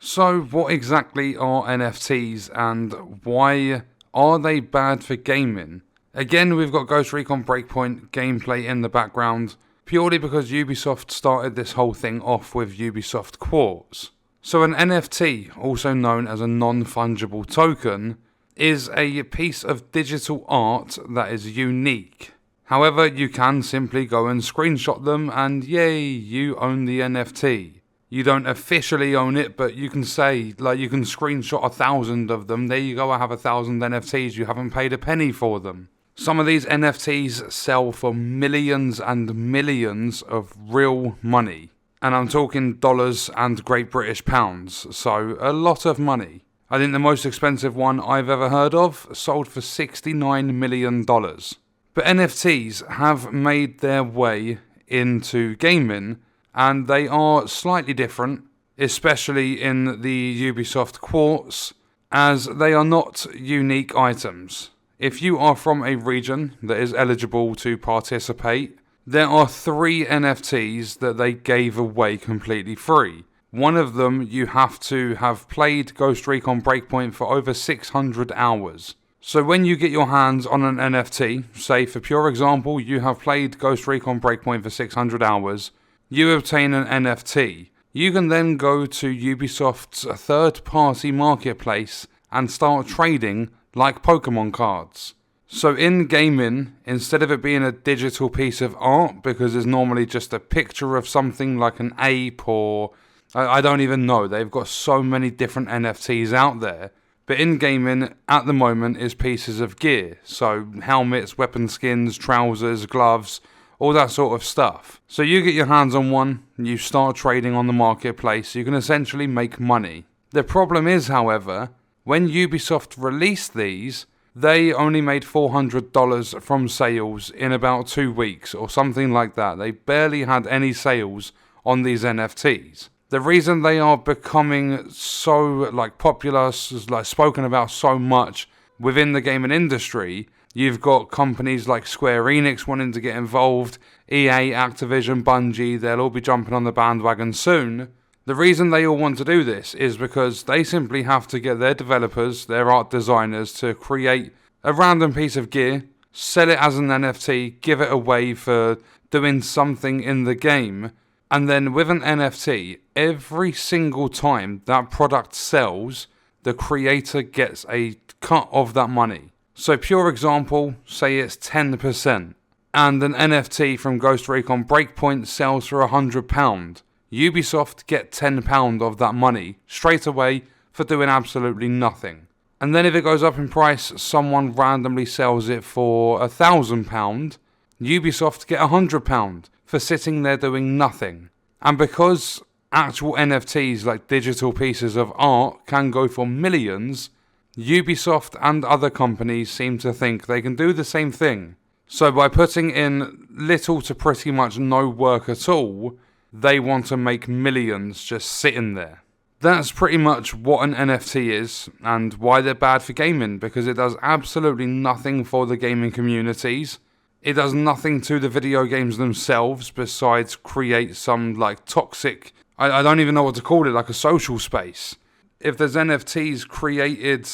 So what exactly are NFTs and why are they bad for gaming? Again, we've got Ghost Recon Breakpoint gameplay in the background, purely because Ubisoft started this whole thing off with Ubisoft Quartz. So an NFT, also known as a non-fungible token, is a piece of digital art that is unique. However, you can simply go and screenshot them and yay, you own the NFT. You don't officially own it, but you can say, you can screenshot 1,000 of them. There you go, I have 1,000 NFTs. You haven't paid a penny for them. Some of these NFTs sell for millions and millions of real money. And I'm talking dollars and Great British pounds. So a lot of money. I think the most expensive one I've ever heard of sold for $69 million. But NFTs have made their way into gaming, and they are slightly different, especially in the Ubisoft Quartz, as they are not unique items. If you are from a region that is eligible to participate, there are 3 NFTs that they gave away completely free. One of them, you have to have played Ghost Recon Breakpoint for over 600 hours. So when you get your hands on an NFT, say for pure example, you have played Ghost Recon Breakpoint for 600 hours, you obtain an NFT. You can then go to Ubisoft's third-party marketplace and start trading like Pokemon cards. So in gaming, instead of it being a digital piece of art, because it's normally just a picture of something like an ape or I don't even know, they've got so many different NFTs out there. But in gaming, at the moment, is pieces of gear. So helmets, weapon skins, trousers, gloves, all that sort of stuff. So you get your hands on one, you start trading on the marketplace, you can essentially make money. The problem is, however, when Ubisoft released these, they only made $400 from sales in about 2 weeks or something like that. They barely had any sales on these NFTs. The reason they are becoming so popular, spoken about so much within the gaming industry, you've got companies like Square Enix wanting to get involved, EA, Activision, Bungie, they'll all be jumping on the bandwagon soon. The reason they all want to do this is because they simply have to get their developers, their art designers, to create a random piece of gear, sell it as an NFT, give it away for doing something in the game, and then with an NFT, every single time that product sells, the creator gets a cut of that money. So pure example, say it's 10%, and an NFT from Ghost Recon Breakpoint sells for £100. Ubisoft get £10 of that money straight away for doing absolutely nothing. And then if it goes up in price, someone randomly sells it for £1,000, Ubisoft get £100 for sitting there doing nothing. And because actual NFTs, like digital pieces of art, can go for millions, Ubisoft and other companies seem to think they can do the same thing. So by putting in little to pretty much no work at all, they want to make millions just sitting there. That's pretty much what an NFT is and why they're bad for gaming, because it does absolutely nothing for the gaming communities. It does nothing to the video games themselves besides create some toxic, I don't even know what to call it, a social space. If there's NFTs created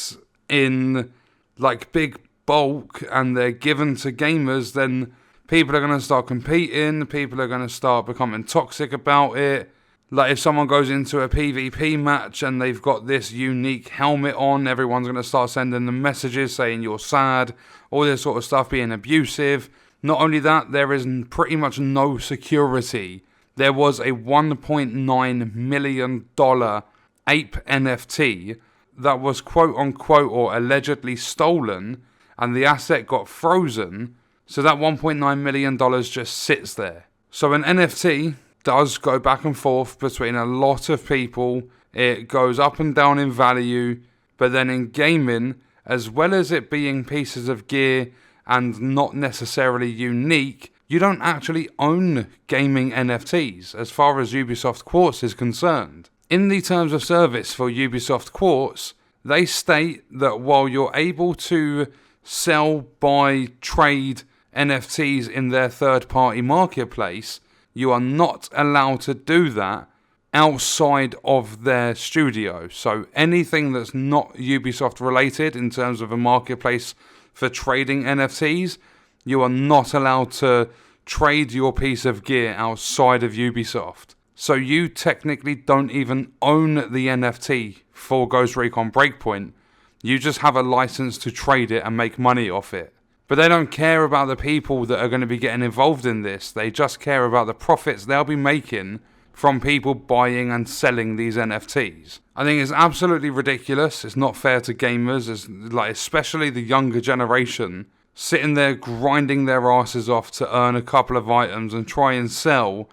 in big bulk and they're given to gamers, then people are going to start competing, people are going to start becoming toxic about it. If someone goes into a PvP match and they've got this unique helmet on, everyone's going to start sending them messages saying you're sad, all this sort of stuff, being abusive. Not only that, there is pretty much no security. There was a $1.9 million ape NFT that was quote unquote or allegedly stolen, and the asset got frozen, so that $1.9 million just sits there. So an NFT does go back and forth between a lot of people. It goes up and down in value, but then in gaming, as well as it being pieces of gear and not necessarily unique, you don't actually own gaming NFTs as far as Ubisoft Quartz is concerned. In the terms of service for Ubisoft Quartz, they state that while you're able to sell, buy, trade NFTs in their third-party marketplace, you are not allowed to do that outside of their studio. So anything that's not Ubisoft related in terms of a marketplace for trading NFTs, you are not allowed to trade your piece of gear outside of Ubisoft. So you technically don't even own the NFT for Ghost Recon Breakpoint. You just have a license to trade it and make money off it. But they don't care about the people that are going to be getting involved in this. They just care about the profits they'll be making from people buying and selling these NFTs. I think it's absolutely ridiculous. It's not fair to gamers, especially the younger generation, sitting there grinding their asses off to earn a couple of items and try and sell.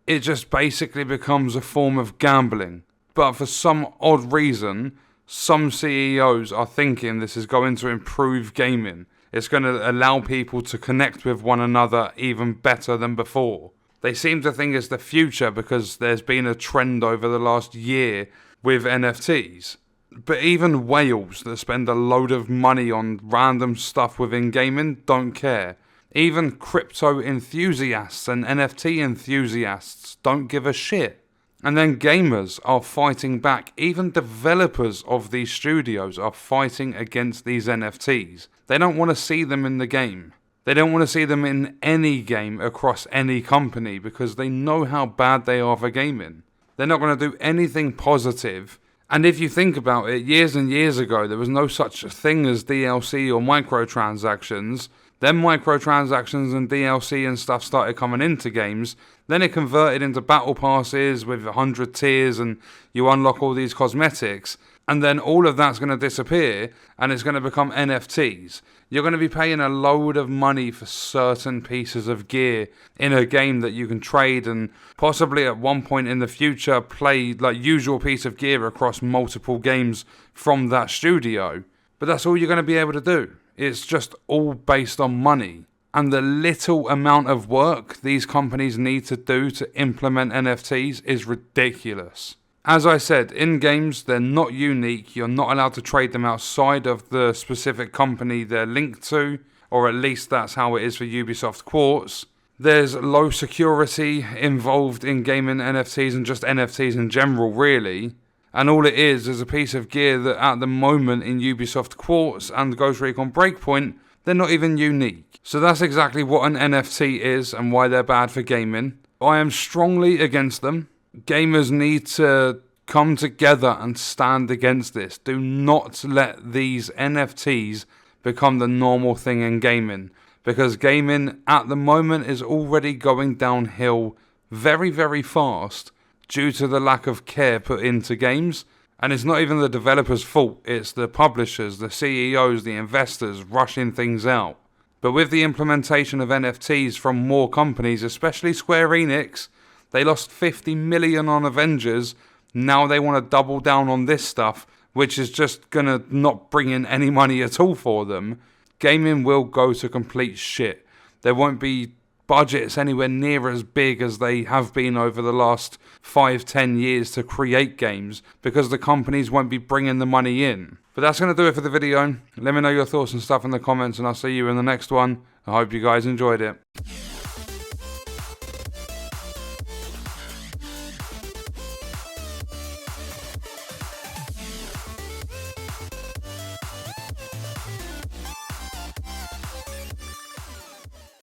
It just basically becomes a form of gambling. But for some odd reason, some CEOs are thinking this is going to improve gaming. It's going to allow people to connect with one another even better than before. They seem to think it's the future because there's been a trend over the last year with NFTs. But even whales that spend a load of money on random stuff within gaming don't care. Even crypto enthusiasts and NFT enthusiasts don't give a shit. And then gamers are fighting back. Even developers of these studios are fighting against these NFTs. They don't want to see them in the game. They don't want to see them in any game across any company because they know how bad they are for gaming. They're not going to do anything positive. And if you think about it, years and years ago, there was no such thing as DLC or microtransactions. Then microtransactions and DLC and stuff started coming into games. Then it converted into battle passes with 100 tiers and you unlock all these cosmetics. And then all of that's going to disappear and it's going to become NFTs. You're going to be paying a load of money for certain pieces of gear in a game that you can trade and possibly at one point in the future play like usual piece of gear across multiple games from that studio. But that's all you're going to be able to do. It's just all based on money. And the little amount of work these companies need to do to implement NFTs is ridiculous. As I said, in games, they're not unique. You're not allowed to trade them outside of the specific company they're linked to, or at least that's how it is for Ubisoft Quartz. There's low security involved in gaming NFTs and just NFTs in general, really. And all it is a piece of gear that at the moment in Ubisoft Quartz and Ghost Recon Breakpoint, they're not even unique. So that's exactly what an NFT is and why they're bad for gaming. I am strongly against them. Gamers need to come together and stand against this. Do not let these NFTs become the normal thing in gaming. Because gaming at the moment is already going downhill very, very fast due to the lack of care put into games. And it's not even the developers' fault. It's the publishers, the CEOs, the investors rushing things out. But with the implementation of NFTs from more companies, especially Square Enix, they lost 50 million on Avengers. Now they want to double down on this stuff, which is just going to not bring in any money at all for them. Gaming will go to complete shit. There won't be budgets anywhere near as big as they have been over the last 5-10 years to create games because the companies won't be bringing the money in. But that's going to do it for the video. Let me know your thoughts and stuff in the comments and I'll see you in the next one. I hope you guys enjoyed it.